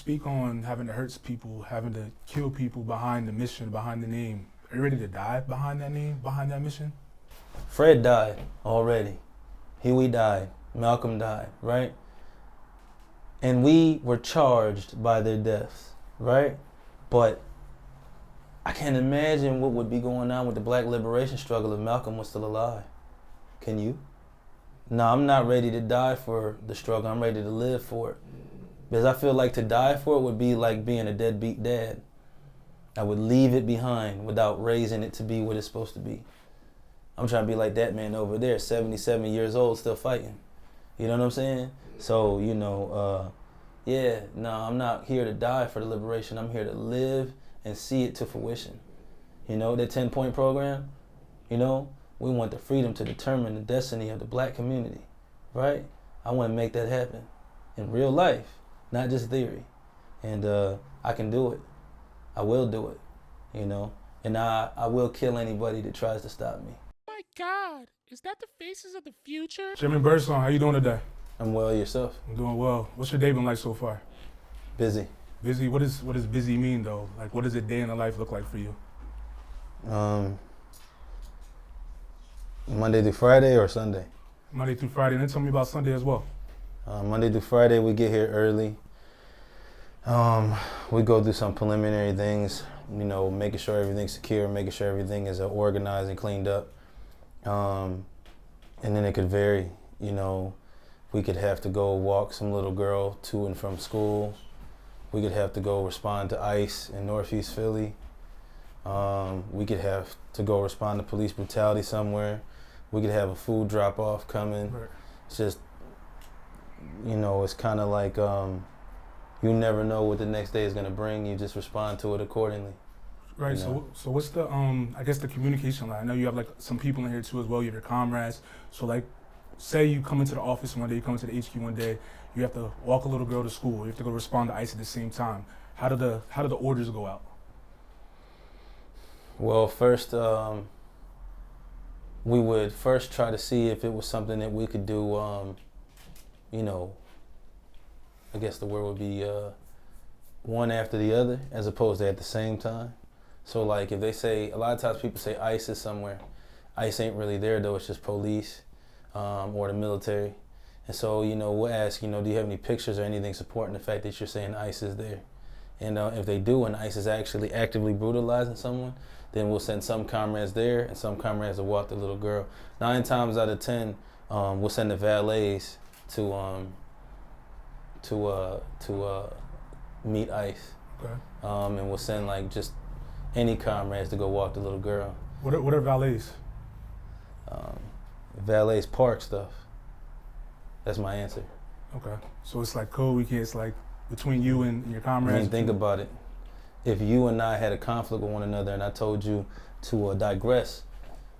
speak on having to hurt people, having to kill people behind the mission, behind the name? Are you ready to die behind that name, behind that mission? Fred died already. Huey died. Malcolm died, right? And we were charged by their deaths, right? But I can't imagine what would be going on with the black liberation struggle if Malcolm was still alive. Can you? No, I'm not ready to die for the struggle. I'm ready to live for it. Because I feel like to die for it would be like being a deadbeat dad. I would leave it behind without raising it to be what it's supposed to be. I'm trying to be like that man over there, 77 years old, still fighting. You know what I'm saying? So, I'm not here to die for the liberation. I'm here to live and see it to fruition. You know, that 10-point program, we want the freedom to determine the destiny of the black community, right? I want to make that happen in real life, not just theory. And I can do it. I will do it, and I will kill anybody that tries to stop me. My God, is that the faces of the future? Chairman Birdsong, how you doing today? I'm well, yourself? I'm doing well. What's your day been like so far? Busy. Busy? What does busy mean though? Like, what does a day in the life look like for you? Monday through Friday or Sunday? Monday through Friday, and then tell me about Sunday as well. Monday through Friday, we get here early. We go through some preliminary things, making sure everything's secure, making sure everything is organized and cleaned up. And then it could vary, we could have to go walk some little girl to and from school. We could have to go respond to ICE in Northeast Philly. We could have to go respond to police brutality somewhere. We could have a food drop-off coming. Right. It's just, it's kind of like you never know what the next day is going to bring. You just respond to it accordingly. Right. So what's the I guess the communication line? I know you have like some people in here too as well. You have your comrades. So like, say you come into the office one day, you come into the HQ one day, you have to walk a little girl to school. You have to go respond to ICE at the same time. How do the orders go out? Well, first we would first try to see if it was something that we could do. I guess the word would be one after the other, as opposed to at the same time. So like if they say, a lot of times people say ICE is somewhere. ICE ain't really there though, it's just police or the military. And so, we'll ask, do you have any pictures or anything supporting the fact that you're saying ICE is there? And if they do, and ICE is actually actively brutalizing someone, then we'll send some comrades there and some comrades to walk the little girl. 9 times out of 10, we'll send the valets to meet ICE. Okay. And we'll send like just any comrades to go walk the little girl. What are valets? Valets park stuff. That's my answer. Okay. So it's like code. It's like between you and your comrades. I mean, think about it. If you and I had a conflict with one another and I told you to digress,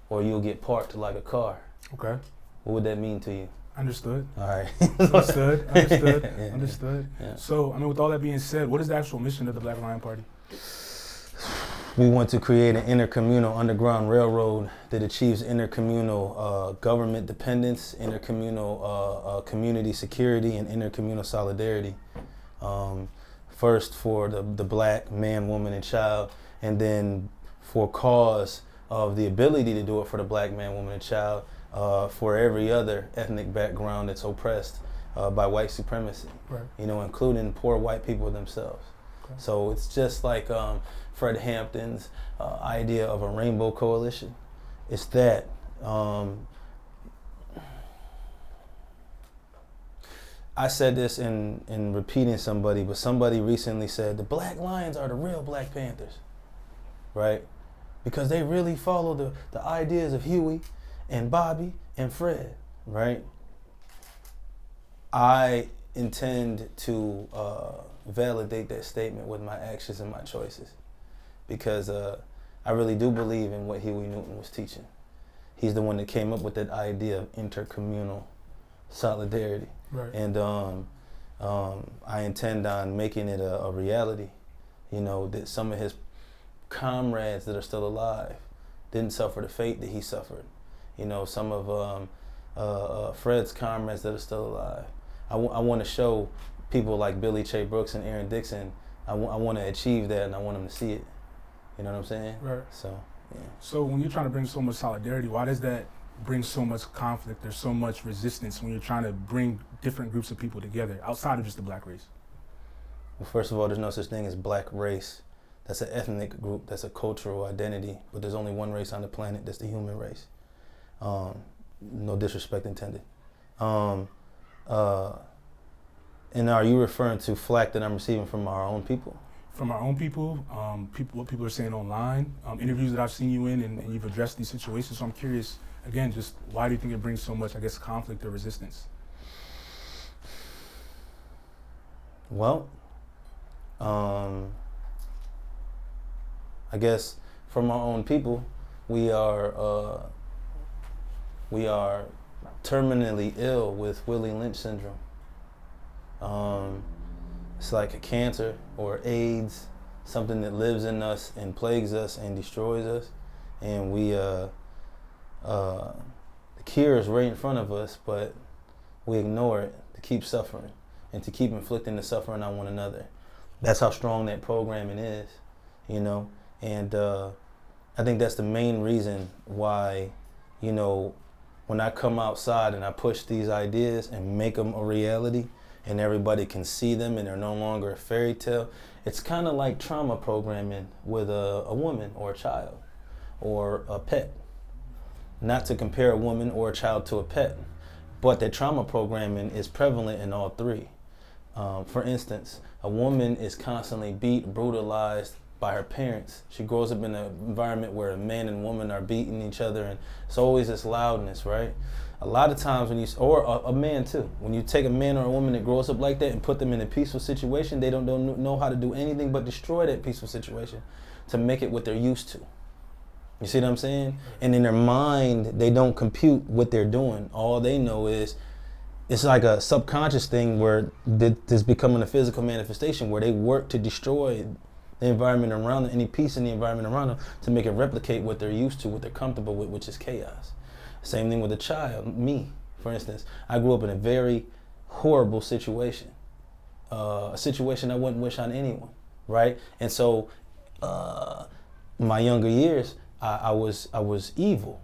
or you'll get parked like a car. Okay. What would that mean to you? Understood. All right. Understood. Yeah. Understood. Yeah. So, with all that being said, what is the actual mission of the Black Lion Party? We want to create an intercommunal underground railroad that achieves intercommunal government dependence, intercommunal community security, and intercommunal solidarity. First for the black man, woman, and child, and then for cause of the ability to do it for the black man, woman, and child, for every other ethnic background that's oppressed by white supremacy, right. Including poor white people themselves. Okay. So it's just like Fred Hampton's idea of a rainbow coalition. It's that. I said this in repeating somebody, but somebody recently said the Black Lions are the real Black Panthers, right? Because they really follow the ideas of Huey and Bobby and Fred, right? I intend to validate that statement with my actions and my choices, because I really do believe in what Huey Newton was teaching. He's the one that came up with that idea of intercommunal solidarity. Right. And I intend on making it a reality, that some of his comrades that are still alive didn't suffer the fate that he suffered. Some of Fred's comrades that are still alive. I want to show people like Billy Che Brooks and Aaron Dixon, I want to achieve that, and I want them to see it. You know what I'm saying? Right. So, yeah. So when you're trying to bring so much solidarity, why does that bring so much conflict? There's so much resistance when you're trying to bring different groups of people together outside of just the black race. Well, first of all, there's no such thing as black race. That's an ethnic group. That's a cultural identity. But there's only one race on the planet. That's the human race. No disrespect intended. And are you referring to flack that I'm receiving from our own people? From our own people, what people are saying online, interviews that I've seen you in, and you've addressed these situations. So I'm curious, again, just why do you think it brings so much, I guess, conflict or resistance? Well, I guess from our own people, we are terminally ill with Willie Lynch syndrome. It's like a cancer or AIDS, something that lives in us and plagues us and destroys us. And the cure is right in front of us, but we ignore it to keep suffering and to keep inflicting the suffering on one another. That's how strong that programming is, you know? And I think that's the main reason why, you know, when I come outside and I push these ideas and make them a reality, and everybody can see them and they're no longer a fairy tale. It's kind of like trauma programming with a woman or a child or a pet. Not to compare a woman or a child to a pet, but that trauma programming is prevalent in all three. For instance, a woman is constantly beat, brutalized by her parents. She grows up in an environment where a man and woman are beating each other, and it's always this loudness, right? A lot of times when or a man too, when you take a man or a woman that grows up like that and put them in a peaceful situation, they don't know how to do anything but destroy that peaceful situation to make it what they're used to. You see what I'm saying? And in their mind, they don't compute what they're doing. All they know is, it's like a subconscious thing where this becoming a physical manifestation where they work to destroy the environment around them, any peace in the environment around them, to make it replicate what they're used to, what they're comfortable with, which is chaos. Same thing with a child. Me, for instance, I grew up in a very horrible situation, a situation I wouldn't wish on anyone, right? And so, my younger years, I was evil,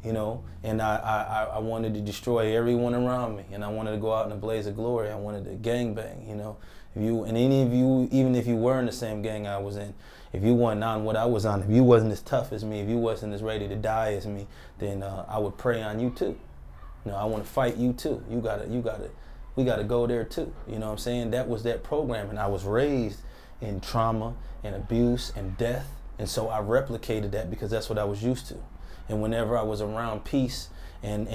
you know, and I wanted to destroy everyone around me, and I wanted to go out in a blaze of glory. I wanted to gangbang, you know. And any of you, even if you were in the same gang I was in, if you weren't on what I was on, if you wasn't as tough as me, if you wasn't as ready to die as me, then I would prey on you too. You know, I want to fight you too. We gotta go there too. You know what I'm saying? That was that programming. I was raised in trauma and abuse and death, and so I replicated that because that's what I was used to. And whenever I was around peace and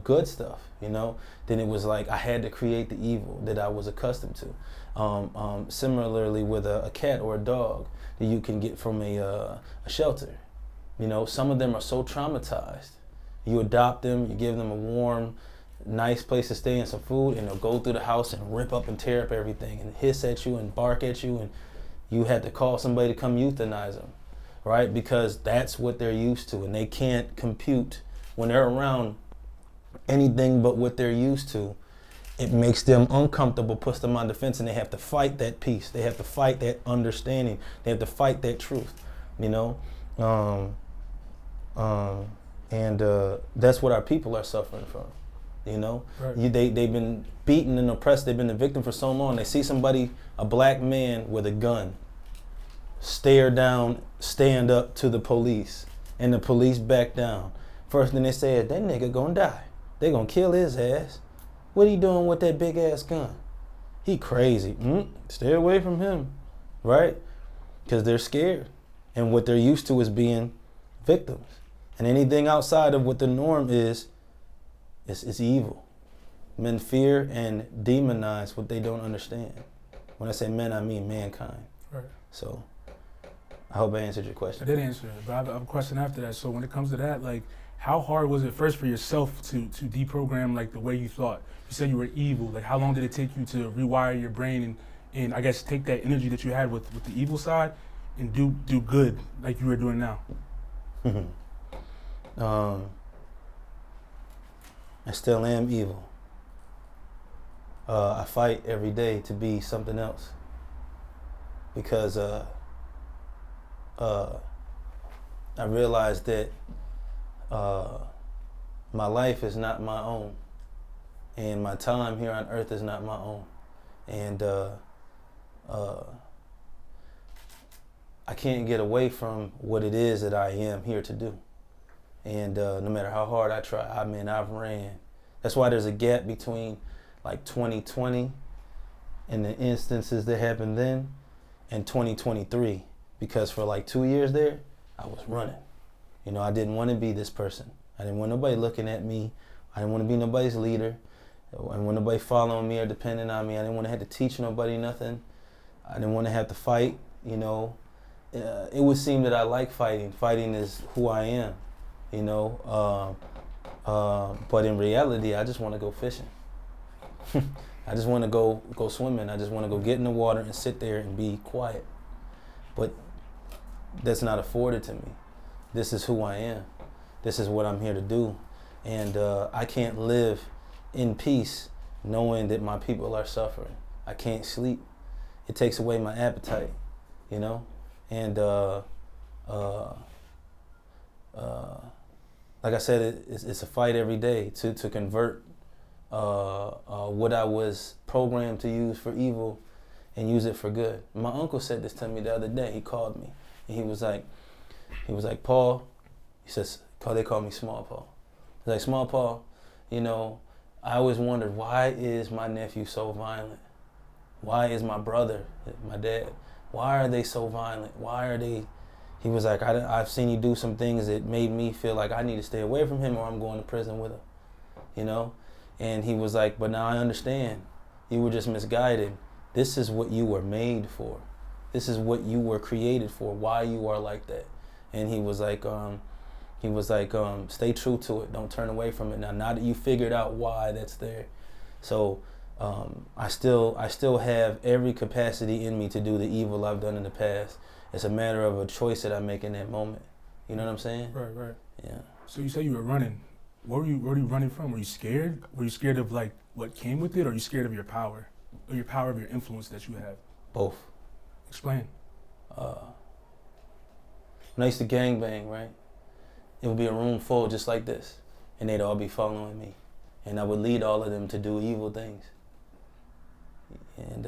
good stuff, you know, then it was like I had to create the evil that I was accustomed to. Similarly with a cat or a dog that you can get from a shelter. You know, some of them are so traumatized. You adopt them, you give them a warm, nice place to stay and some food, and they'll go through the house and rip up and tear up everything and hiss at you and bark at you, and you had to call somebody to come euthanize them, right? Because that's what they're used to, and they can't compute when they're around anything but what they're used to. It makes them uncomfortable, puts them on defense, and they have to fight that peace. They have to fight that understanding. They have to fight that truth, you know? And that's what our people are suffering from, you know? Right. They've been beaten and oppressed. They've been the victim for so long. They see somebody, a black man with a gun, stare down, stand up to the police, and the police back down. First thing they say is, that nigga gonna die. They gonna kill his ass. What he doing with that big ass gun? He crazy. Stay away from him, right? Because they're scared. And what they're used to is being victims. And anything outside of what the norm is evil. Men fear and demonize what they don't understand. When I say men, I mean mankind. Right. So I hope I answered your question. I did answer it, but I have a question after that. So when it comes to that, like, how hard was it first for yourself to deprogram like the way you thought? You said you were evil. Like, how long did it take you to rewire your brain and I guess take that energy that you had with the evil side and do good like you were doing now? I still am evil. I fight every day to be something else because I realized that my life is not my own, and my time here on earth is not my own, and I can't get away from what it is that I am here to do. And no matter how hard I try, I mean, I've ran. That's why there's a gap between like 2020 and the instances that happened then and 2023. Because for like 2 years there, I was running. You know, I didn't want to be this person. I didn't want nobody looking at me. I didn't want to be nobody's leader. I didn't want nobody following me or depending on me. I didn't want to have to teach nobody nothing. I didn't want to have to fight, you know. It would seem that I like fighting. Fighting is who I am, you know. But in reality, I just want to go fishing. I just want to go swimming. I just want to go get in the water and sit there and be quiet. But that's not afforded to me. This is who I am. This is what I'm here to do. And I can't live in peace knowing that my people are suffering. I can't sleep. It takes away my appetite, you know? And like I said, it's a fight every day to convert what I was programmed to use for evil and use it for good. My uncle said this to me the other day. He called me and he was like, Paul, he says, they call me Small Paul. He's like, Small Paul, you know, I always wondered, why is my nephew so violent? Why is my brother, my dad, why are they so violent? Why are they? He was like, I've seen you do some things that made me feel like I need to stay away from him or I'm going to prison with him, you know? And he was like, but now I understand. You were just misguided. This is what you were made for. This is what you were created for, why you are like that. And he was like, stay true to it. Don't turn away from it. Now that you figured out why that's there. So I still have every capacity in me to do the evil I've done in the past. It's a matter of a choice that I make in that moment. You know what I'm saying? Right. Yeah. So you say you were running. Where were you running from? Were you scared? Were you scared of like what came with it, or are you scared of your power? Or your power of your influence that you have? Both. Explain. When I used to gangbang, right? It would be a room full just like this, and they'd all be following me. And I would lead all of them to do evil things. And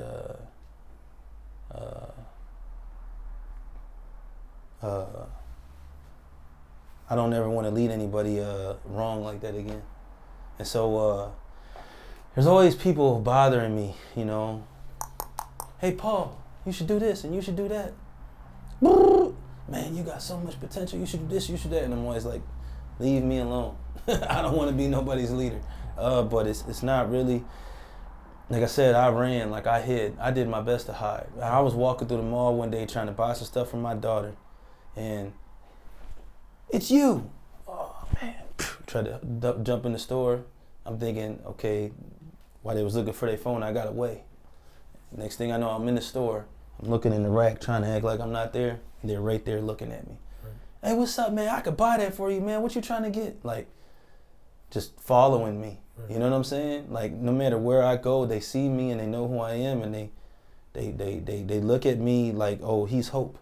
I don't ever want to lead anybody wrong like that again. And so there's always people bothering me, you know. Hey, Paul, you should do this and you should do that. Man, you got so much potential. You should do this, you should do that. And I'm always like, leave me alone. I don't want to be nobody's leader. But it's not really, like I said, I ran, like I hid. I did my best to hide. I was walking through the mall one day trying to buy some stuff for my daughter. And it's you. Oh, man. Tried to jump in the store. I'm thinking, okay, while they was looking for their phone, I got away. Next thing I know, I'm in the store. I'm looking in the rack, trying to act like I'm not there. And they're right there looking at me. Right. Hey, what's up, man? I could buy that for you, man. What you trying to get? Like, just following me. Right. You know what I'm saying? Like, no matter where I go, they see me and they know who I am, and they look at me like, oh, he's hope.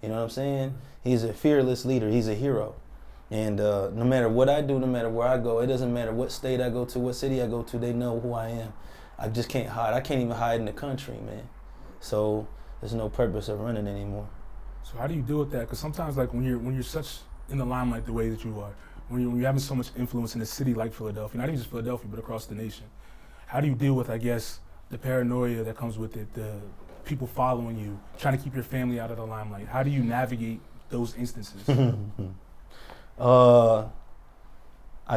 You know what I'm saying? He's a fearless leader. He's a hero. And no matter what I do, no matter where I go, it doesn't matter what state I go to, what city I go to, they know who I am. I just can't hide. I can't even hide in the country, man. So there's no purpose of running anymore. So how do you deal with that? Because sometimes, like when you're such in the limelight the way that you are, when you're having so much influence in a city like Philadelphia, not even just Philadelphia, but across the nation, how do you deal with, I guess, the paranoia that comes with it, the people following you, trying to keep your family out of the limelight? How do you navigate those instances? I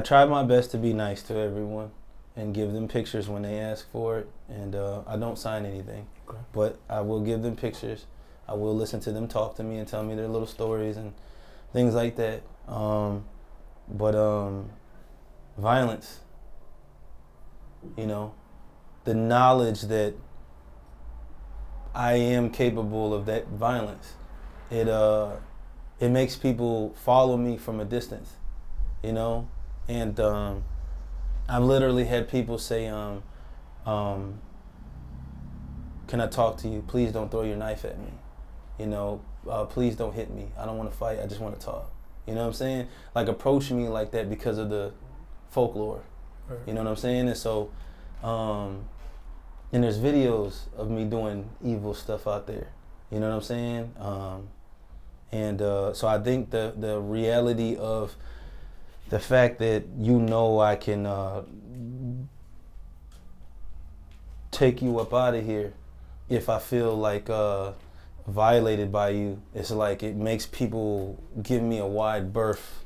try my best to be nice to everyone and give them pictures when they ask for it, and I don't sign anything. Okay. But I will give them pictures. I will listen to them talk to me and tell me their little stories and things like that. But violence, you know, the knowledge that I am capable of that violence, it makes people follow me from a distance, you know? And I've literally had people say, Can I talk to you? Please don't throw your knife at me. You know, please don't hit me. I don't want to fight. I just want to talk. You know what I'm saying? Like, approach me like that because of the folklore. Right. You know what I'm saying? And so, and there's videos of me doing evil stuff out there. You know what I'm saying? So I think the reality of the fact that I can take you up out of here if I feel like violated by you, it's like it makes people give me a wide berth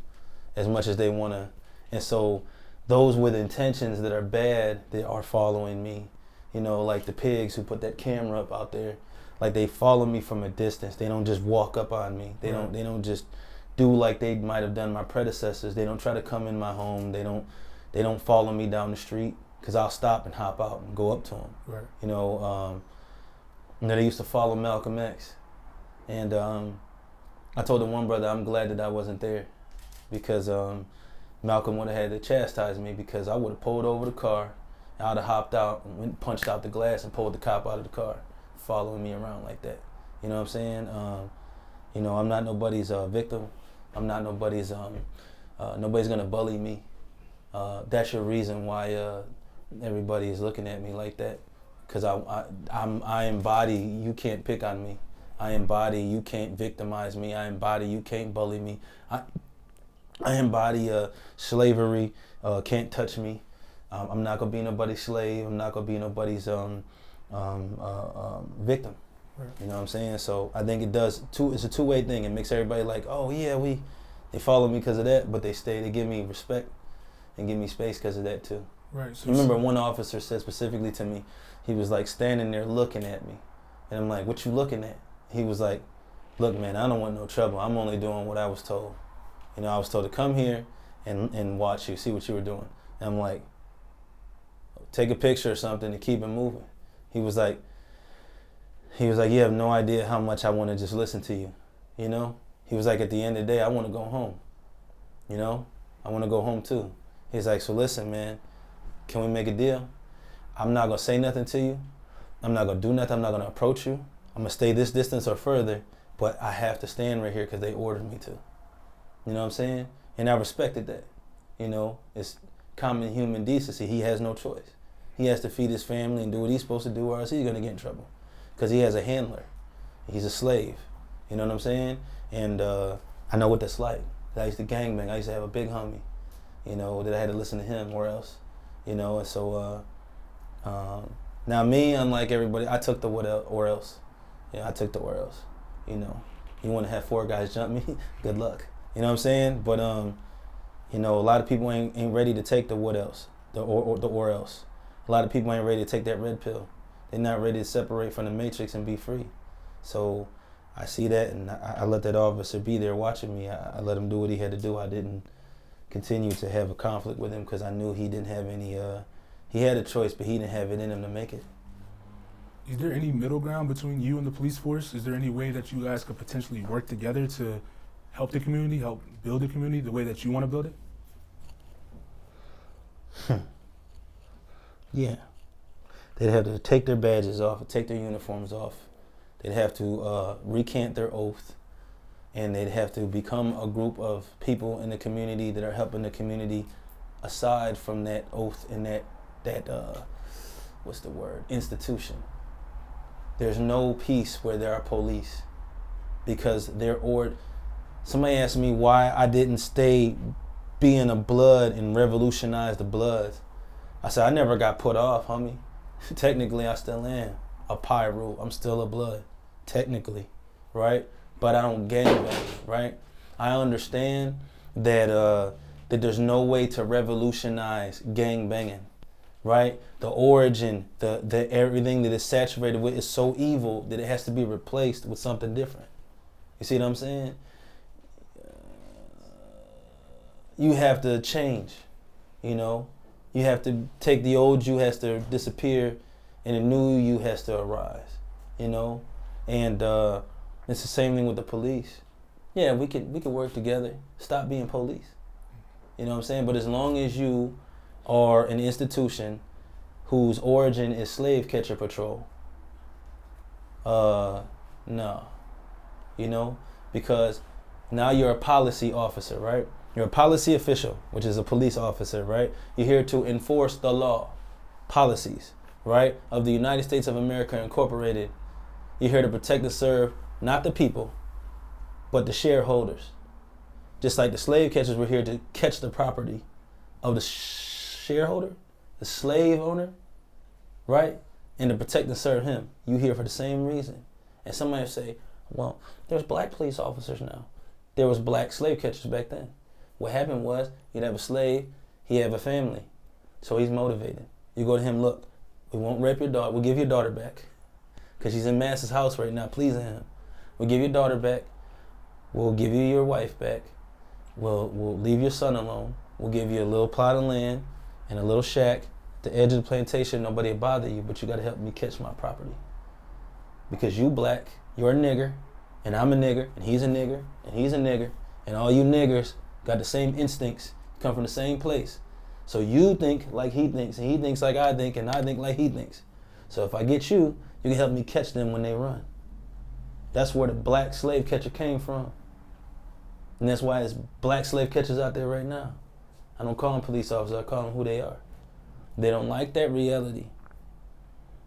as much as they want to. And so those with intentions that are bad, they are following me. You know, like the pigs who put that camera up out there, like they follow me from a distance. They don't just walk up on me. They don't just do like they might have done my predecessors. They don't try to come in my home. They don't follow me down the street, because I'll stop and hop out and go up to them. Right. You know, they used to follow Malcolm X. And I told the one brother, I'm glad that I wasn't there, because Malcolm would have had to chastise me, because I would have pulled over the car, I would have hopped out and went, punched out the glass and pulled the cop out of the car, following me around like that. You know what I'm saying? You know, I'm not nobody's victim. I'm not nobody's, nobody's gonna bully me. That's your reason why everybody is looking at me like that. Because I embody, you can't pick on me. I embody, you can't victimize me. I embody, you can't bully me. I embody slavery, can't touch me. I'm not gonna be nobody's slave. I'm not gonna be nobody's victim. Right. You know what I'm saying? So I think it's a two-way thing. It makes everybody like, oh yeah, they follow me because of that, but they give me respect and give me space because of that too. Right. So Remember, one officer said specifically to me, he was like standing there looking at me. And I'm like, what you looking at? He was like, look, man, I don't want no trouble. I'm only doing what I was told. You know, I was told to come here and watch you, see what you were doing. And I'm like, take a picture or something and keep it moving. He was like, you have no idea how much I want to just listen to you. You know? He was like, at the end of the day, I want to go home. You know? I want to go home too. He's like, so listen, man, can we make a deal? I'm not going to say nothing to you. I'm not going to do nothing. I'm not going to approach you. I'm going to stay this distance or further, but I have to stand right here because they ordered me to. You know what I'm saying? And I respected that. You know, it's common human decency. He has no choice. He has to feed his family and do what he's supposed to do, or else he's going to get in trouble. Because he has a handler. He's a slave. You know what I'm saying? And I know what that's like. I used to gangbang. I used to have a big homie, you know, that I had to listen to him or else. You know, and so now me, unlike everybody, I took the or else. Yeah, I took the or else. You know, you want to have 4 guys jump me? Good luck. You know what I'm saying? But you know, a lot of people ain't ready to take the what else, the or else. A lot of people ain't ready to take that red pill. They're not ready to separate from the matrix and be free. So I see that, and I let that officer be there watching me. I let him do what he had to do. I didn't continue to have a conflict with him because I knew he didn't have any, he had a choice, but he didn't have it in him to make it. Is there any middle ground between you and the police force? Is there any way that you guys could potentially work together to help the community, help build the community the way that you want to build it? Yeah. They'd have to take their badges off, take their uniforms off. They'd have to recant their oath, and they'd have to become a group of people in the community that are helping the community aside from that oath and that what's the word, institution. There's no peace where there are police, because somebody asked me why I didn't stay being a blood and revolutionize the Bloods. I said, I never got put off, homie. Technically, I still am a pyro. I'm still a blood, technically, right? But I don't gangbang, right? I understand that that there's no way to revolutionize gang banging, right? The origin, the everything that it's saturated with is so evil that it has to be replaced with something different. You see what I'm saying? You have to change, you know? You have to take the old you has to disappear and the new you has to arise, you know? And it's the same thing with the police. Yeah, we could work together, stop being police. You know what I'm saying? But as long as you are an institution whose origin is slave catcher patrol. No. You know, because now you're a policy officer, right? You're a policy official, which is a police officer, right? You're here to enforce the law, policies, right, of the United States of America Incorporated. You're here to protect and serve not the people, but the shareholders. Just like the slave catchers were here to catch the property of the shareholder, the slave owner, right? And to protect and serve him. You here for the same reason. And somebody will say, well, there's black police officers now. There was black slave catchers back then. What happened was, you'd have a slave, he'd have a family. So he's motivated. You go to him, look, we won't rape your daughter, we'll give your daughter back. Because she's in Master's house right now, pleasing him. We'll give your daughter back. We'll give you your wife back. We'll leave your son alone. We'll give you a little plot of land and a little shack at the edge of the plantation. Nobody will bother you, but you got to help me catch my property. Because you black, you're a nigger, and I'm a nigger, and he's a nigger, and he's a nigger, and all you niggers got the same instincts, come from the same place. So you think like he thinks, and he thinks like I think, and I think like he thinks. So if I get you, you can help me catch them when they run. That's where the black slave catcher came from. And that's why there's black slave catchers out there right now. I don't call them police officers, I call them who they are. They don't like that reality.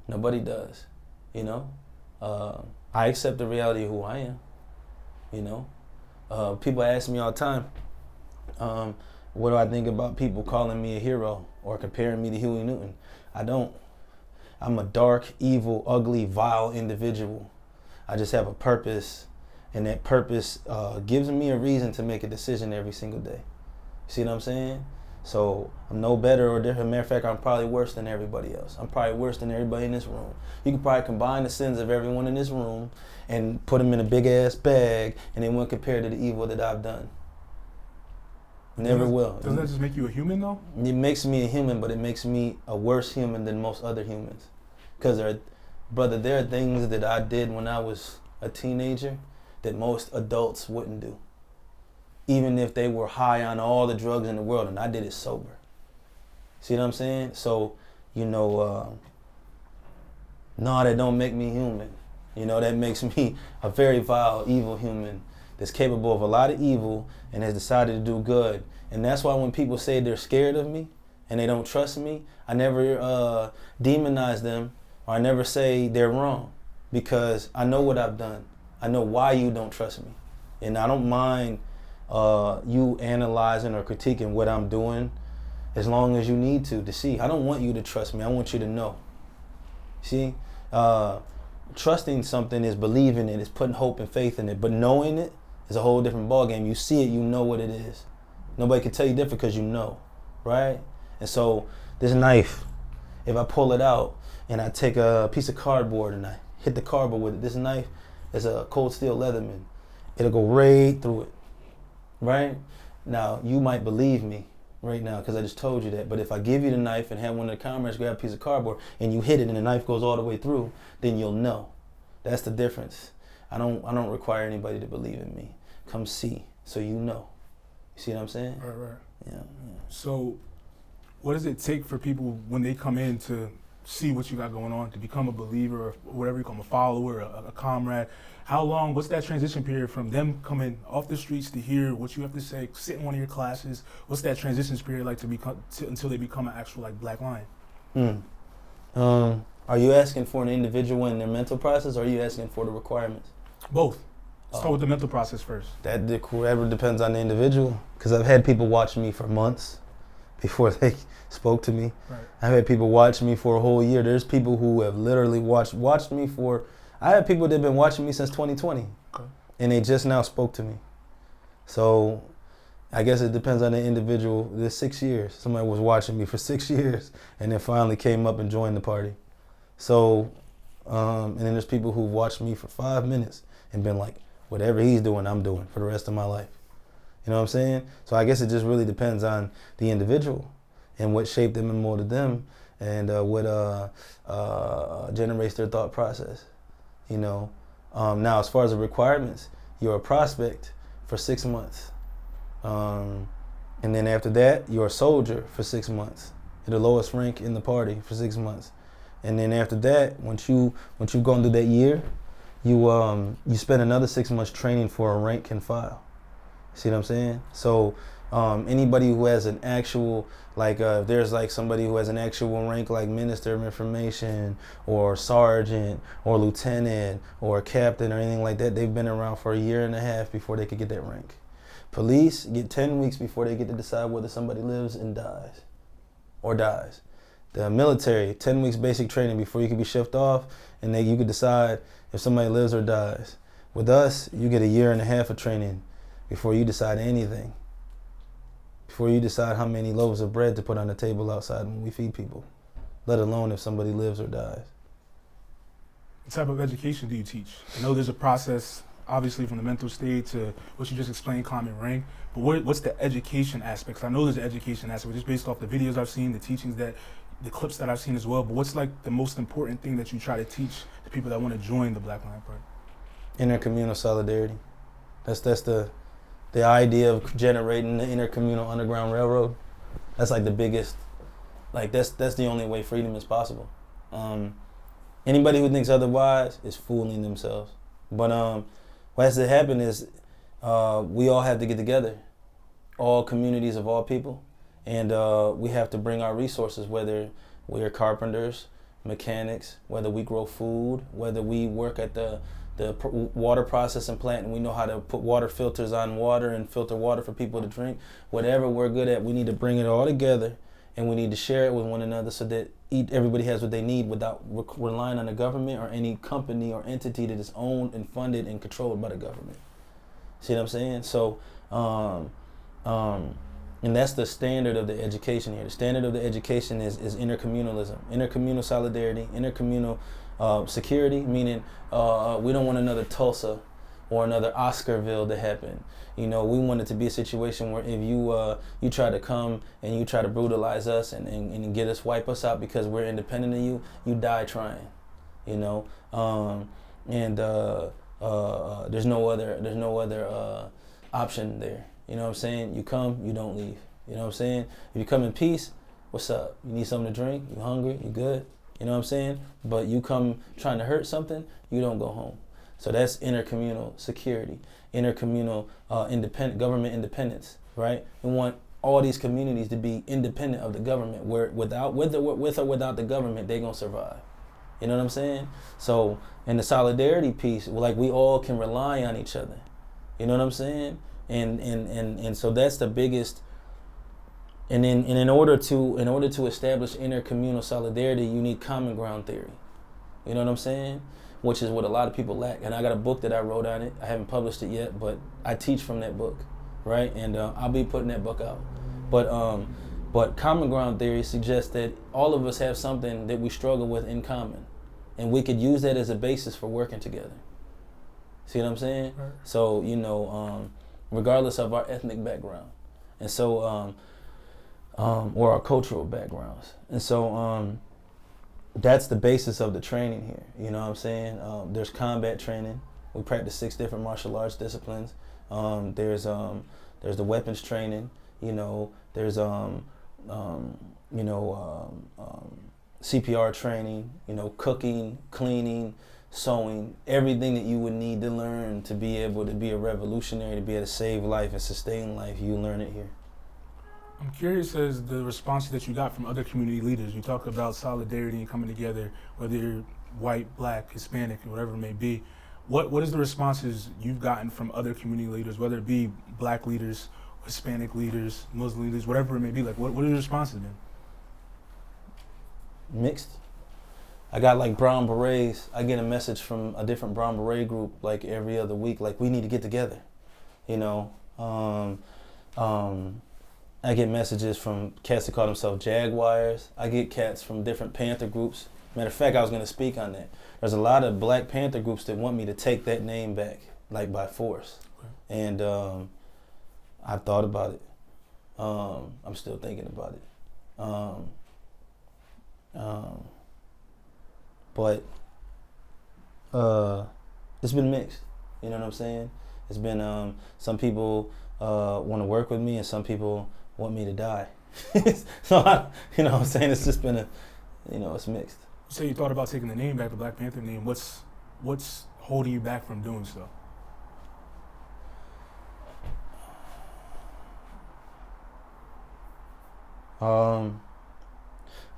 Nobody does, you know? I accept the reality of who I am, you know? People ask me all the time, what do I think about people calling me a hero or comparing me to Huey Newton? I don't. I'm a dark, evil, ugly, vile individual. I just have a purpose, and that purpose gives me a reason to make a decision every single day. See what I'm saying? So I'm no better or different. Matter of fact, I'm probably worse than everybody else. I'm probably worse than everybody in this room. You could probably combine the sins of everyone in this room and put them in a big ass bag, and they won't compare to the evil that I've done. Never will. Doesn't that just make you a human though? It makes me a human, but it makes me a worse human than most other humans. Because there are things that I did when I was a teenager that most adults wouldn't do. Even if they were high on all the drugs in the world, and I did it sober. See what I'm saying? So, you know, no, that don't make me human. You know, that makes me a very vile, evil human that's capable of a lot of evil and has decided to do good. And that's why when people say they're scared of me and they don't trust me, I never demonize them, or I never say they're wrong, because I know what I've done. I know why you don't trust me. And I don't mind you analyzing or critiquing what I'm doing as long as you need to see. I don't want you to trust me. I want you to know. See? Trusting something is believing it, is putting hope and faith in it, but knowing it is a whole different ballgame. You see it, you know what it is. Nobody can tell you different because you know, right? And so this knife, if I pull it out and I take a piece of cardboard and I hit the cardboard with it, this knife is a cold steel Leatherman. It'll go right through it, right? Now, you might believe me right now because I just told you that, but if I give you the knife and have one of the comrades grab a piece of cardboard and you hit it and the knife goes all the way through, then you'll know. That's the difference. I don't require anybody to believe in me. Come see, so you know. You see what I'm saying? Right. Yeah. So what does it take for people when they come in to see what you got going on, to become a believer or whatever you call, a follower, a comrade? How long, what's that transition period from them coming off the streets to hear what you have to say, sit in one of your classes? What's that transition period like until they become an actual like Black Lion? Are you asking for an individual in their mental process, or are you asking for the requirements? Both. Start with the mental process first. That depends on the individual, because I've had people watch me for months before they spoke to me. Right. I've had people watch me for a whole year. There's people who have literally watched me for, I have people that have been watching me since 2020, okay, and they just now spoke to me. So I guess it depends on the individual. There's 6 years. Somebody was watching me for 6 years and then finally came up and joined the party. So, and then there's people who watched me for 5 minutes and been like, whatever he's doing, I'm doing for the rest of my life. You know what I'm saying? So I guess it just really depends on the individual and what shaped them and molded them, and what generates their thought process. You know, now as far as the requirements, you're a prospect for 6 months. And then after that, you're a soldier for 6 months. You're the lowest rank in the party for 6 months. And then after that, once you've gone through that year, you spend another 6 months training for a rank and file. See what I'm saying? So anybody who has an actual, if there's like somebody who has an actual rank like Minister of Information or Sergeant or Lieutenant or Captain or anything like that, they've been around for a year and a half before they could get that rank. Police get 10 weeks before they get to decide whether somebody lives and dies or dies. The military, 10 weeks basic training before you can be shipped off, and you can decide if somebody lives or dies. With us, you get a year and a half of training before you decide anything. Before you decide how many loaves of bread to put on the table outside when we feed people, let alone if somebody lives or dies. What type of education do you teach? I know there's a process, obviously, from the mental state to what you just explained, common rank, but what's the education aspects? I know there's an education aspect, just based off the videos I've seen, the teachings the clips that I've seen as well, but what's like the most important thing that you try to teach the people that want to join the Black Panther Party? Intercommunal solidarity. That's the idea of generating the intercommunal underground railroad. That's like the biggest, that's the only way freedom is possible. Anybody who thinks otherwise is fooling themselves. But what has to happen is we all have to get together, all communities of all people, and we have to bring our resources, whether we're carpenters, mechanics, whether we grow food, whether we work at the water processing plant and we know how to put water filters on water and filter water for people to drink. Whatever we're good at, we need to bring it all together, and we need to share it with one another so that everybody has what they need without relying on the government or any company or entity that is owned and funded and controlled by the government. See what I'm saying? So, and that's the standard of the education here. The standard of the education is intercommunalism, intercommunal solidarity, intercommunal security, meaning we don't want another Tulsa or another Oscarville to happen. We want it to be a situation where if you try to come and you try to brutalize us and get us, wipe us out because we're independent of you, you die trying. There's no other option there. You know what I'm saying? You come, you don't leave. You know what I'm saying? If you come in peace, what's up? You need something to drink? You hungry? You good? You know what I'm saying? But you come trying to hurt something, you don't go home. So that's intercommunal security, intercommunal government independence, right? We want all these communities to be independent of the government, where with or without the government, they're gonna survive. You know what I'm saying? So in the solidarity piece, we all can rely on each other. You know what I'm saying? And so that's the biggest. And in order to establish intercommunal solidarity, you need common ground theory. You know what I'm saying? Which is what a lot of people lack. And I got a book that I wrote on it. I haven't published it yet, but I teach from that book, right? And I'll be putting that book out. But common ground theory suggests that all of us have something that we struggle with in common, and we could use that as a basis for working together. See what I'm saying? Right. So regardless of our ethnic background, and so or our cultural backgrounds, and so that's the basis of the training here. You know what I'm saying? There's combat training. We practice 6 different martial arts disciplines. There's the weapons training. There's CPR training. Cooking, cleaning, sewing, everything that you would need to learn to be able to be a revolutionary, to be able to save life and sustain life. You learn it here. I'm curious as the response that you got from other community leaders. You talked about solidarity and coming together, whether you're white, black, Hispanic, whatever it may be. What is the responses you've gotten from other community leaders, whether it be black leaders, Hispanic leaders, Muslim leaders, whatever it may be? What are the responses been? Mixed. I got brown berets. I get a message from a different brown beret group every other week, we need to get together. I get messages from cats that call themselves Jaguars. I get cats from different Panther groups. Matter of fact, I was going to speak on that. There's a lot of Black Panther groups that want me to take that name back, by force. Okay. And I've thought about it. I'm still thinking about it. But it's been mixed. You know what I'm saying? It's been some people want to work with me, and some people want me to die. So, you know what I'm saying? It's just been it's mixed. You say you thought about taking the name back, the Black Panther name. What's holding you back from doing so? I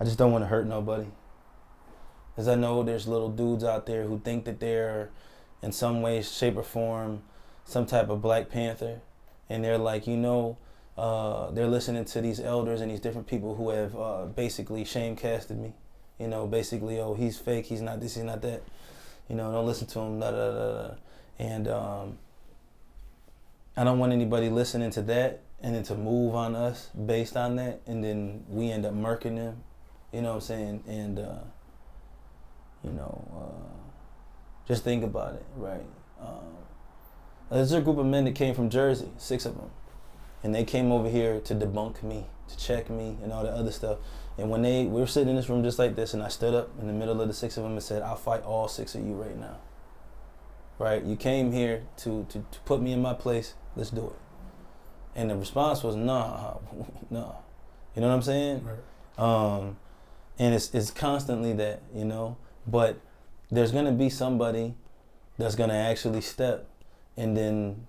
just don't want to hurt nobody. Because I know there's little dudes out there who think that they're, in some way, shape, or form, some type of Black Panther. And they're like, they're listening to these elders and these different people who have basically shame-casted me. Basically, oh, he's fake, he's not this, he's not that. Don't listen to him, da da da da. And I don't want anybody listening to that and then to move on us based on that, and then we end up murking them. You know what I'm saying? And, just think about it, right? There's a group of men that came from Jersey, 6 of them. And they came over here to debunk me, to check me, and all that other stuff. And when we were sitting in this room just like this, and I stood up in the middle of the 6 of them and said, I'll fight all 6 of you right now. Right? You came here to put me in my place, let's do it. And the response was, nah. You know what I'm saying? Right. And it's constantly that, but there's gonna be somebody that's gonna actually step, and then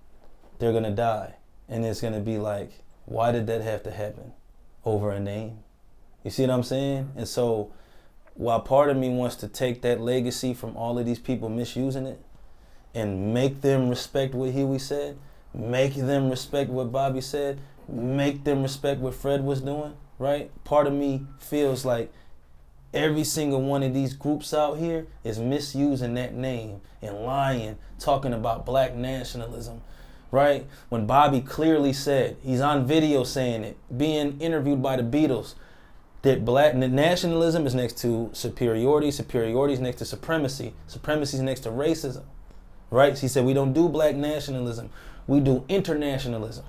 they're gonna die. And it's gonna be like, why did that have to happen over a name? You see what I'm saying? And so while part of me wants to take that legacy from all of these people misusing it and make them respect what Huey said, make them respect what Bobby said, make them respect what Fred was doing, right? Part of me feels like every single one of these groups out here is misusing that name and lying, talking about Black nationalism, right? When Bobby clearly said, he's on video saying it, being interviewed by the Beatles, that Black nationalism is next to superiority is next to supremacy is next to racism, right? He said, we don't do Black nationalism, we do internationalism,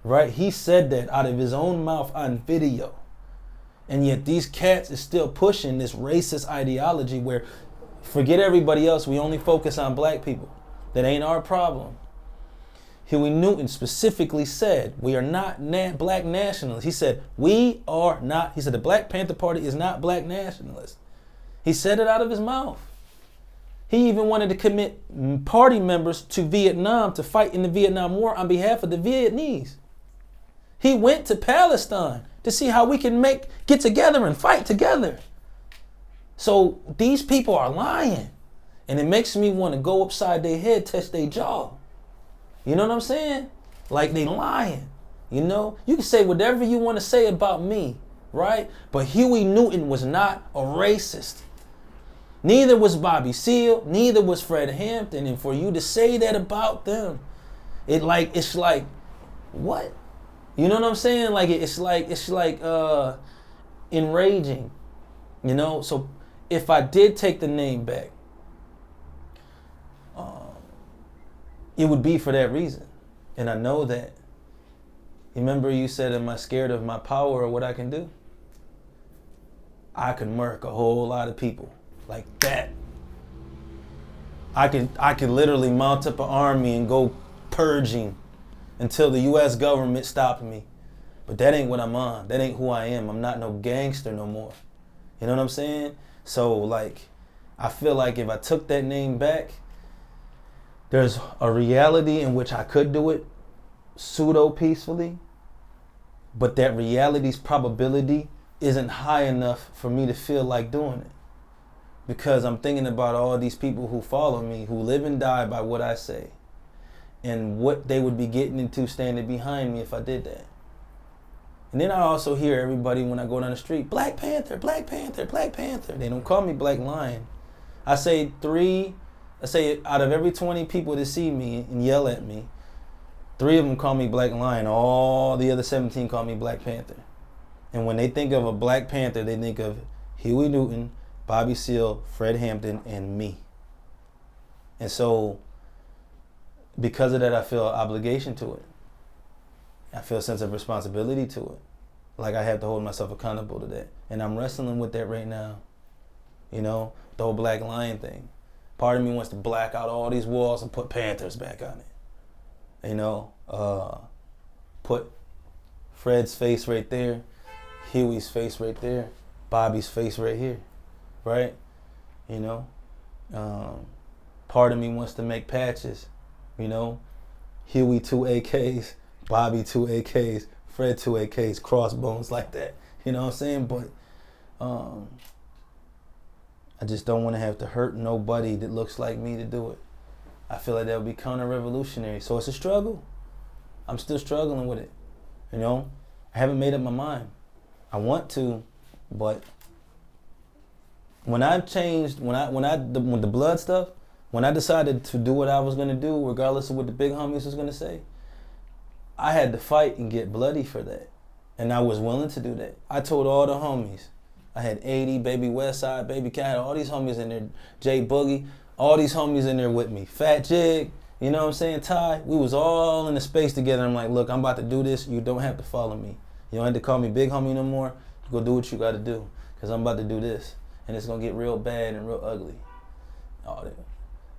right? He said that out of his own mouth on video. And yet these cats is still pushing this racist ideology where forget everybody else, we only focus on Black people. That ain't our problem. Huey Newton specifically said, we are not Black nationalists. He said, we are not. He said, the Black Panther Party is not Black nationalist. He said it out of his mouth. He even wanted to commit party members to Vietnam to fight in the Vietnam War on behalf of the Vietnamese. He went to Palestine to see how we can get together and fight together. So these people are lying. And it makes me want to go upside their head, touch their jaw. You know what I'm saying? Like they lying. You can say whatever you want to say about me, right? But Huey Newton was not a racist. Neither was Bobby Seale, neither was Fred Hampton. And for you to say that about them, it's like, what? You know what I'm saying? Like it's like enraging. So if I did take the name back, it would be for that reason. And I know that. Remember you said, am I scared of my power or what I can do? I can murk a whole lot of people like that. I could literally mount up an army and go purging until the U.S. government stopped me. But that ain't what I'm on. That ain't who I am. I'm not no gangster no more. You know what I'm saying? So I feel like if I took that name back, there's a reality in which I could do it pseudo-peacefully, but that reality's probability isn't high enough for me to feel like doing it. Because I'm thinking about all these people who follow me, who live and die by what I say, and what they would be getting into standing behind me if I did that. And then I also hear everybody when I go down the street, Black Panther, Black Panther, Black Panther. They don't call me Black Lion. I say out of every 20 people that see me and yell at me, 3 of them call me Black Lion. All the other 17 call me Black Panther. And when they think of a Black Panther, they think of Huey Newton, Bobby Seale, Fred Hampton, and me. And so, because of that, I feel obligation to it. I feel a sense of responsibility to it. Like I have to hold myself accountable to that. And I'm wrestling with that right now. The whole Black Lion thing. Part of me wants to black out all these walls and put Panthers back on it. Put Fred's face right there. Huey's face right there, Bobby's face right here, right? You know, part of me wants to make patches, you know, Huey 2 AKs, Bobby 2 AKs, Fred 2 AKs, crossbones like that, you know what I'm saying? But I just don't want to have to hurt nobody that looks like me to do it. I feel like that would be counter-revolutionary. So it's a struggle. I'm still struggling with it, you know? I haven't made up my mind. I want to, but when I changed, when the blood stuff, when I decided to do what I was gonna do, regardless of what the big homies was gonna say, I had to fight and get bloody for that. And I was willing to do that. I told all the homies. I had 80, Baby Westside, Baby Cat, all these homies in there, Jay Boogie, all these homies in there with me. Fat Jig, you know what I'm saying, Ty? We was all in the space together. I'm like, look, I'm about to do this. You don't have to follow me. You don't have to call me big homie no more. Go do what you gotta do, because I'm about to do this. And it's gonna get real bad and real ugly. Oh,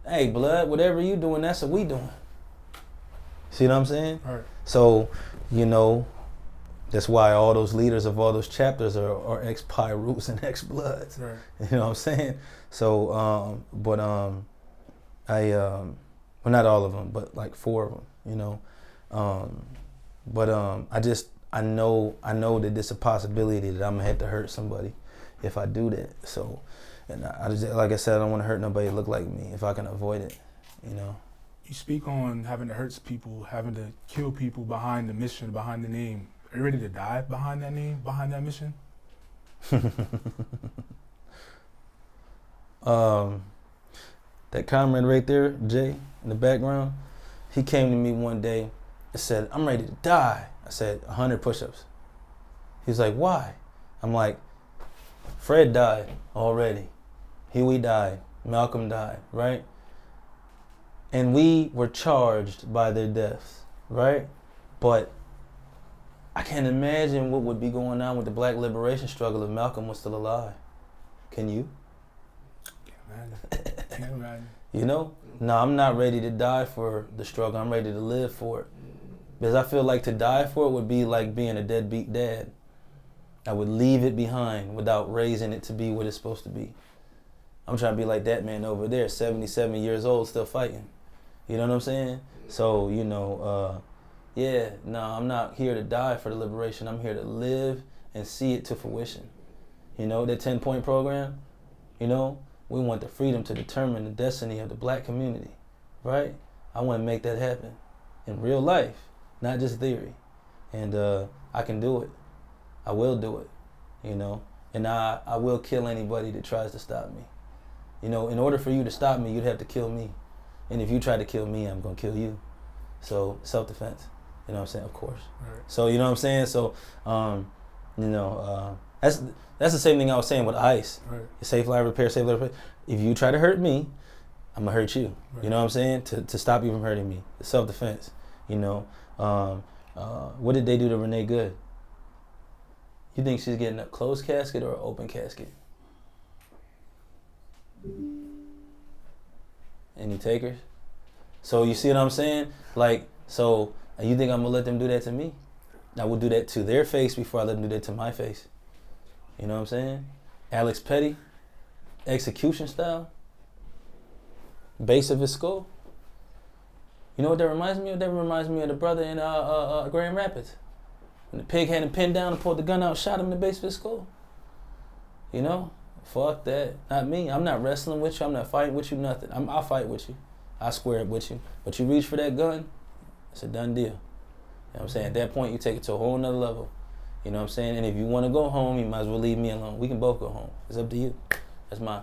hey, blood, whatever you doing, that's what we doing. See what I'm saying? All right. So, you know, that's why all those leaders of all those chapters are ex-Pyrus and ex-Bloods. Right. You know what I'm saying? So, well, not all of them, but like 4 of them, you know. I know that there's a possibility that I'm gonna have to hurt somebody if I do that. So, and I just, like I said, I don't want to hurt nobody that look like me if I can avoid it, you know. You speak on having to hurt people, having to kill people behind the mission, behind the name. Are you ready to die behind that name, behind that mission? That comrade right there, Jay, in the background, he came to me one day and said, I'm ready to die. I said, 100 push-ups. He's like, why? I'm like, Fred died already. Huey died. Malcolm died, right? And we were charged by their deaths, right? But I can't imagine what would be going on with the black liberation struggle if Malcolm was still alive. Can you? Can't imagine. You know? No, I'm not ready to die for the struggle. I'm ready to live for it. Because I feel like to die for it would be like being a deadbeat dad. I would leave it behind without raising it to be what it's supposed to be. I'm trying to be like that man over there, 77 years old, still fighting. You know what I'm saying? So, you know, I'm not here to die for the liberation. I'm here to live and see it to fruition. You know, that 10-point program, you know, we want the freedom to determine the destiny of the black community, right? I want to make that happen in real life, not just theory. And I can do it. I will do it, you know? And I will kill anybody that tries to stop me. You know, in order for you to stop me, you'd have to kill me. And if you try to kill me, I'm going to kill you. So, self-defense, you know what I'm saying? Of course. Right. So, you know what I'm saying? So, that's the same thing I was saying with ICE. Right. Safe life repair, safe life repair. If you try to hurt me, I'm going to hurt you. Right. You know what I'm saying? To stop you from hurting me. Self-defense, you know. What did they do to Renee Good? You think she's getting a closed casket or an open casket? Any takers? So you see what I'm saying? Like, so you think I'm gonna let them do that to me? I will do that to their face before I let them do that to my face. You know what I'm saying? Alex Petty, execution style, base of his skull. You know what that reminds me of? That reminds me of the brother in Grand Rapids. When the pig had him pinned down and pulled the gun out, shot him in the base of his skull. You know? Fuck that. Not me. I'm not wrestling with you. I'm not fighting with you, nothing. I'll fight with you. I'll square it with you. But you reach for that gun, it's a done deal. You know what I'm saying? At that point, you take it to a whole nother level. You know what I'm saying? And if you want to go home, you might as well leave me alone. We can both go home. It's up to you. That's my...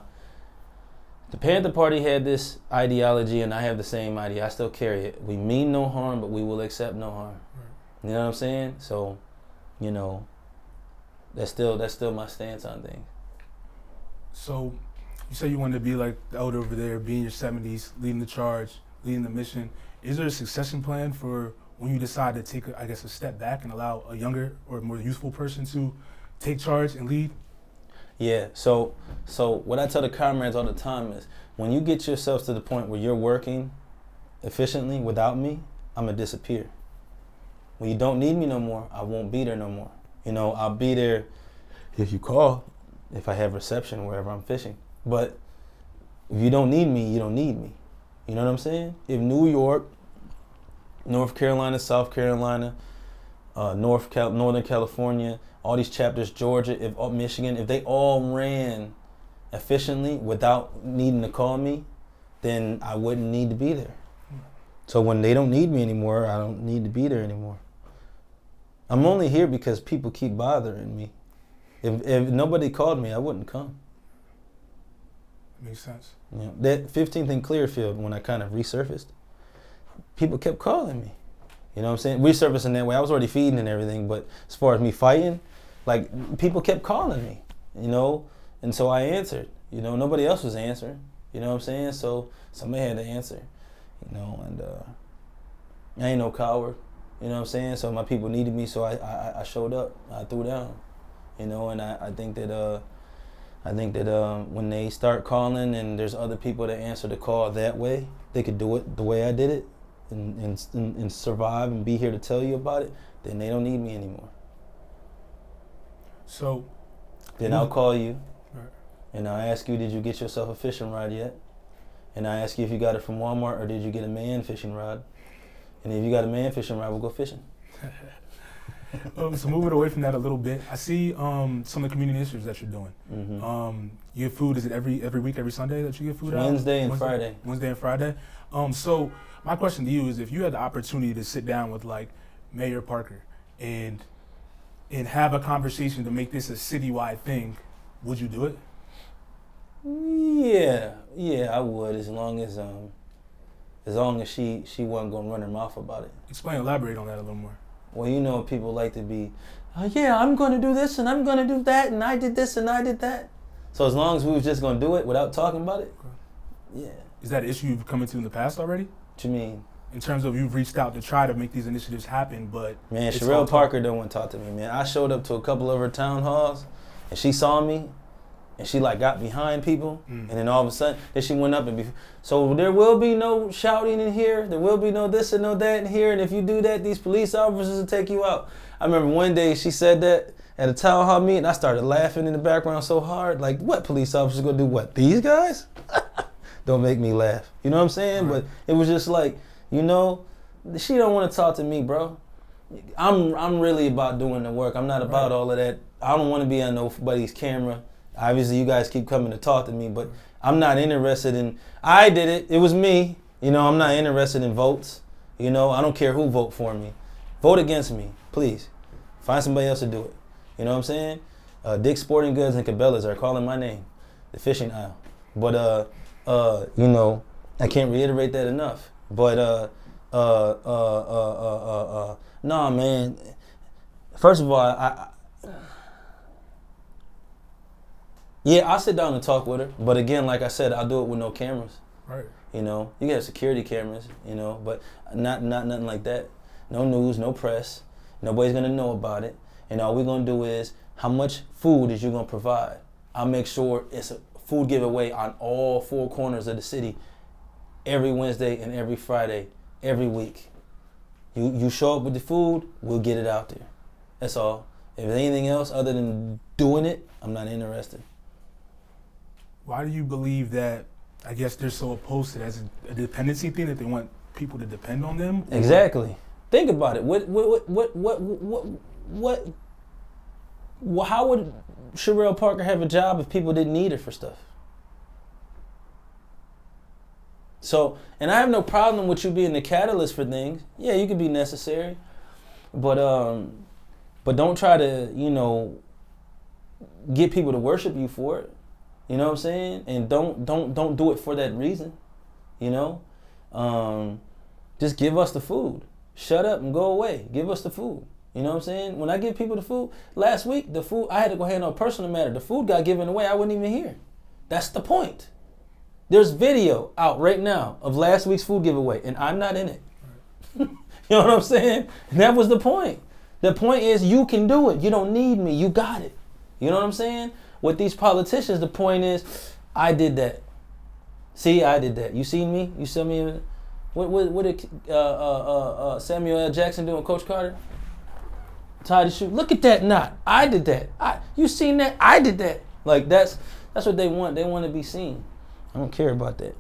The Panther Party had this ideology, and I have the same idea. I still carry it. We mean no harm, but we will accept no harm. Right. You know what I'm saying? So, you know, that's still my stance on things. So, you say you wanted to be like the elder over there, be in your 70s, leading the charge, leading the mission. Is there a succession plan for when you decide to take, a step back and allow a younger or more youthful person to take charge and lead? Yeah, so what I tell the comrades all the time is, when you get yourself to the point where you're working efficiently without me, I'm gonna disappear. When you don't need me no more, I won't be there no more. You know, I'll be there if you call, if I have reception wherever I'm fishing. But if you don't need me, you don't need me. You know what I'm saying? If New York, North Carolina, South Carolina, Northern California, all these chapters, Georgia, Michigan, if they all ran efficiently without needing to call me, then I wouldn't need to be there. So when they don't need me anymore, I don't need to be there anymore. I'm only here because people keep bothering me. If nobody called me, I wouldn't come. Makes sense. You know, that 15th and Clearfield, when I kind of resurfaced, people kept calling me. You know what I'm saying? Resurfacing that way. I was already feeding and everything, but as far as me fighting, like, people kept calling me, you know? And so I answered. You know, nobody else was answering. You know what I'm saying? So somebody had to answer, you know, and I ain't no coward. You know what I'm saying? So my people needed me, so I showed up. I threw down, you know, and I think that when they start calling and there's other people that answer the call that way, they could do it the way I did it and survive and be here to tell you about it, then they don't need me anymore. So then I'll call you, right, and I'll ask you, did you get yourself a fishing rod yet? And I ask you if you got it from Walmart or did you get a man fishing rod? And if you got a man fishing rod, we'll go fishing. So moving away from that a little bit, I see some of the community initiatives that you're doing. Mm-hmm. You get food, is it every week, every Sunday that you get food out? Wednesday and Friday. Wednesday and Friday. So my question to you is, if you had the opportunity to sit down with like Mayor Parker and have a conversation to make this a citywide thing, would you do it? Yeah, I would, as long as she wasn't gonna run her mouth about it. Elaborate on that a little more. Well, you know, people like to be, yeah, I'm gonna do this and I'm gonna do that and I did this and I did that. So as long as we was just gonna do it without talking about it, yeah. Is that an issue you've come into in the past already? What you mean? In terms of you've reached out to try to make these initiatives happen, but man, Cherelle Parker don't want to talk to me, man. I showed up to a couple of her town halls, and she saw me, and she like got behind people, and then all of a sudden, then she went up and so there will be no shouting in here. There will be no this and no that in here, and if you do that, these police officers will take you out. I remember one day she said that at a town hall meeting. I started laughing in the background so hard, like, what police officers gonna do? What, these guys? Don't make me laugh. You know what I'm saying? Right. But it was just like, you know, she don't want to talk to me, bro. I'm really about doing the work. I'm not about all of that. I don't want to be on nobody's camera. Obviously, you guys keep coming to talk to me, but I'm not interested in, I did it. It was me. You know, I'm not interested in votes. You know, I don't care who vote for me. Vote against me, please. Find somebody else to do it. You know what I'm saying? Dick's Sporting Goods and Cabela's are calling my name, the fishing aisle. But, you know, I can't reiterate that enough. But, nah, man. First of all, I'll sit down and talk with her. But again, like I said, I'll do it with no cameras. Right. You know, you got security cameras, you know, but not nothing like that. No news, no press. Nobody's gonna know about it. And all we're gonna do is, how much food is you gonna provide? I'll make sure it's a food giveaway on all four corners of the city every Wednesday and every Friday, every week. You show up with the food, we'll get it out there. That's all. If there's anything else other than doing it, I'm not interested. Why do you believe that, I guess they're so opposed to it as a dependency thing, that they want people to depend on them? Exactly. Think about it. How would Cherelle Parker have a job if people didn't need her for stuff? So, and I have no problem with you being the catalyst for things. Yeah, you can be necessary, but don't try to, you know, get people to worship you for it. You know what I'm saying? And don't do it for that reason. You know, just give us the food. Shut up and go away. Give us the food. You know what I'm saying? When I give people the food, last week, the food, I had to go handle a personal matter. The food got given away. I wasn't even here. That's the point. There's video out right now of last week's food giveaway, and I'm not in it. You know what I'm saying? And that was the point. The point is, you can do it. You don't need me. You got it. You know what I'm saying? With these politicians, the point is, I did that. See, I did that. You seen me? You saw me? What did Samuel L. Jackson do with Coach Carter? tied his shoe. Look at that knot. I did that. You seen that? I did that. Like that's what they want. They want to be seen. I don't care about that.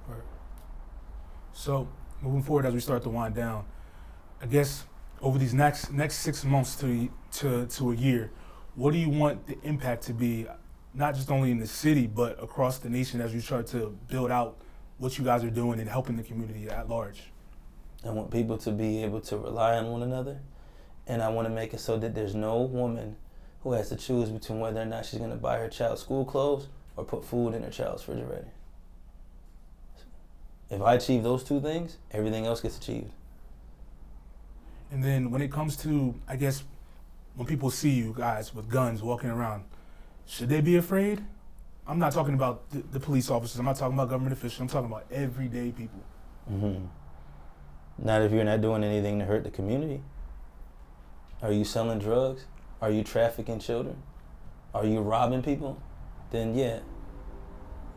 Right. So moving forward, as we start to wind down, I guess over these next 6 months to a year, what do you want the impact to be, not just only in the city but across the nation as you start to build out what you guys are doing and helping the community at large? I want people to be able to rely on one another, and I want to make it so that there's no woman who has to choose between whether or not she's going to buy her child school clothes or put food in her child's refrigerator. If I achieve those two things, everything else gets achieved. And then when it comes to, I guess, when people see you guys with guns walking around, should they be afraid? I'm not talking about the police officers. I'm not talking about government officials. I'm talking about everyday people. Mm-hmm. Not if you're not doing anything to hurt the community. Are you selling drugs? Are you trafficking children? Are you robbing people? Then yeah,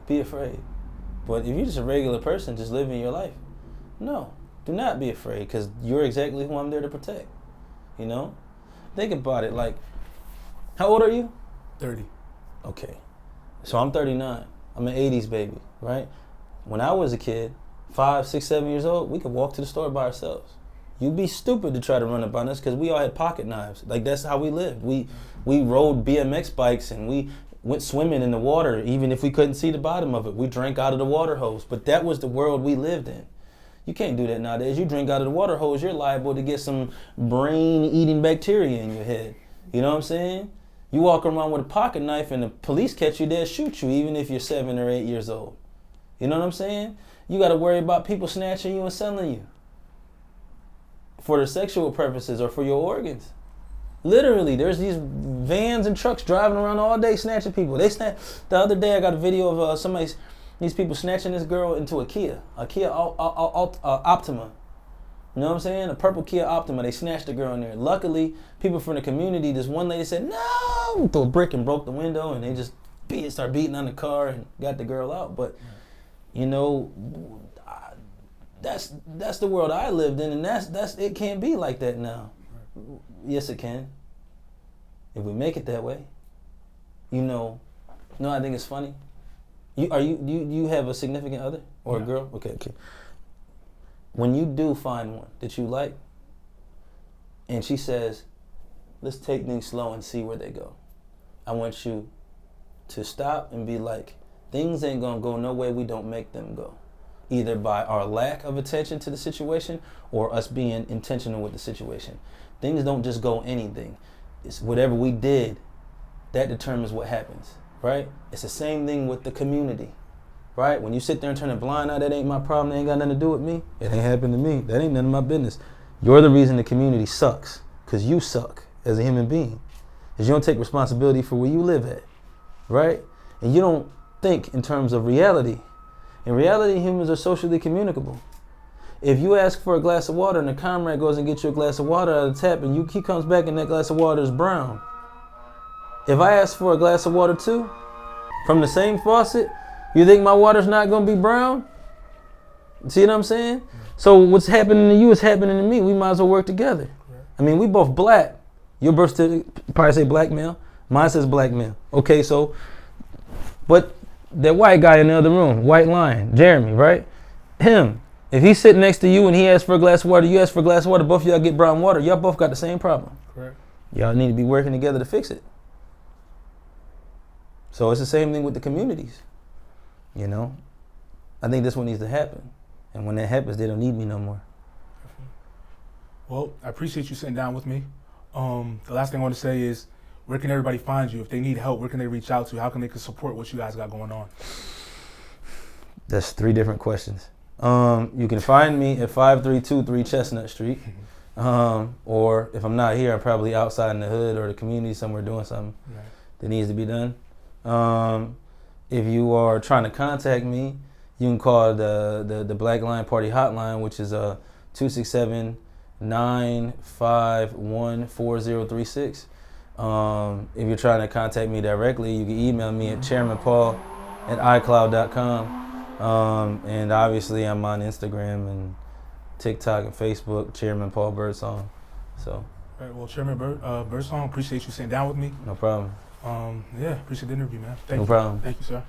be afraid. But if you're just a regular person just living your life, no, do not be afraid, because you're exactly who I'm there to protect. You know? Think about it, like, how old are you? 30. Okay. So I'm 39. I'm an 80s baby, right? When I was a kid, 5, 6, 7 years old, we could walk to the store by ourselves. You'd be stupid to try to run up on us, because we all had pocket knives. Like, that's how we lived. We rode BMX bikes, and we went swimming in the water, even if we couldn't see the bottom of it. We drank out of the water hose. But that was the world we lived in. You can't do that nowadays. You drink out of the water hose, you're liable to get some brain-eating bacteria in your head. You know what I'm saying? You walk around with a pocket knife and the police catch you, they'll shoot you, even if you're 7 or 8 years old. You know what I'm saying? You got to worry about people snatching you and selling you for their sexual purposes or for your organs. Literally, there's these vans and trucks driving around all day snatching people. The other day I got a video of these people snatching this girl into a Kia Optima. You know what I'm saying? A purple Kia Optima. They snatched the girl in there. Luckily, people from the community, this one lady said, no, threw a brick and broke the window, and they just started beating on the car and got the girl out. But, you know, that's the world I lived in, and it can't be like that now. Yes, it can. If we make it that way. You know, I think it's funny. You have a significant other or a girl? Okay. When you do find one that you like, and she says, let's take things slow and see where they go, I want you to stop and be like, things ain't gonna go no way we don't make them go. Either by our lack of attention to the situation or us being intentional with the situation. Things don't just go anything. It's whatever we did, that determines what happens, right? It's the same thing with the community, right? When you sit there and turn a blind eye, that ain't my problem, that ain't got nothing to do with me. It ain't happened to me. That ain't none of my business. You're the reason the community sucks, because you suck as a human being. Because you don't take responsibility for where you live at, right? And you don't think in terms of reality. In reality, humans are socially communicable. If you ask for a glass of water and a comrade goes and gets you a glass of water out of the tap and he comes back and that glass of water is brown, if I ask for a glass of water too, from the same faucet, you think my water's not going to be brown? See what I'm saying? So what's happening to you is happening to me. We might as well work together. I mean, we both black. Your birth certificate probably say black male. Mine says black male. Okay, so, but that white guy in the other room, white lion, Jeremy, right? Him. If he's sitting next to you and he asks for a glass of water, you ask for a glass of water, both of y'all get brown water. Y'all both got the same problem. Correct. Y'all need to be working together to fix it. So it's the same thing with the communities. You know? I think that's what needs to happen. And when that happens, they don't need me no more. Well, I appreciate you sitting down with me. The last thing I want to say is, where can everybody find you? If they need help, where can they reach out to? How can they support what you guys got going on? That's 3 different questions. You can find me at 5323 Chestnut Street. Or if I'm not here, I'm probably outside in the hood or the community somewhere doing something that needs to be done. If you are trying to contact me, you can call the Black Lion Party hotline, which is 267-951-4036. If you're trying to contact me directly, you can email me at chairmanpaul@icloud.com. And obviously I'm on Instagram and TikTok and Facebook, Chairman Paul Birdsong. So All right, well, Chairman Birdsong, appreciate you sitting down with me. No problem. Yeah, appreciate the interview, man. No problem. Thank you, sir.